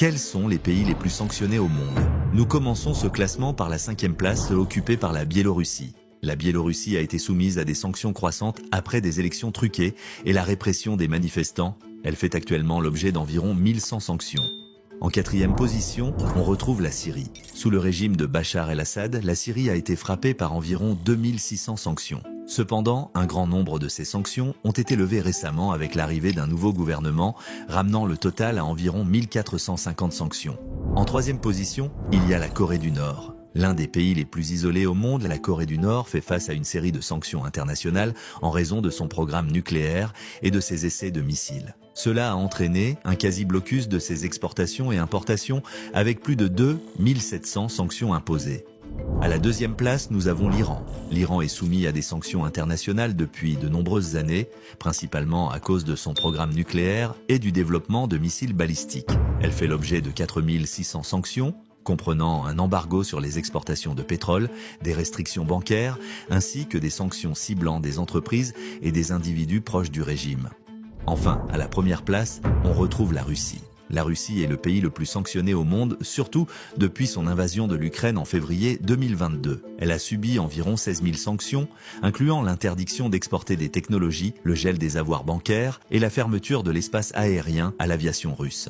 Quels sont les pays les plus sanctionnés au monde? Nous commençons ce classement par la 5e place occupée par la Biélorussie. La Biélorussie a été soumise à des sanctions croissantes après des élections truquées et la répression des manifestants. Elle fait actuellement l'objet d'environ 1100 sanctions. En 4e position, on retrouve la Syrie. Sous le régime de Bachar el-Assad, la Syrie a été frappée par environ 2600 sanctions. Cependant, un grand nombre de ces sanctions ont été levées récemment avec l'arrivée d'un nouveau gouvernement, ramenant le total à environ 1450 sanctions. En 3e position, il y a la Corée du Nord. L'un des pays les plus isolés au monde, la Corée du Nord fait face à une série de sanctions internationales en raison de son programme nucléaire et de ses essais de missiles. Cela a entraîné un quasi-blocus de ses exportations et importations avec plus de 2700 sanctions imposées. À la 2e place, nous avons l'Iran. L'Iran est soumis à des sanctions internationales depuis de nombreuses années, principalement à cause de son programme nucléaire et du développement de missiles balistiques. Elle fait l'objet de 4600 sanctions, comprenant un embargo sur les exportations de pétrole, des restrictions bancaires, ainsi que des sanctions ciblant des entreprises et des individus proches du régime. Enfin, à la 1re place, on retrouve la Russie. La Russie est le pays le plus sanctionné au monde, surtout depuis son invasion de l'Ukraine en février 2022. Elle a subi environ 16 000 sanctions, incluant l'interdiction d'exporter des technologies, le gel des avoirs bancaires et la fermeture de l'espace aérien à l'aviation russe.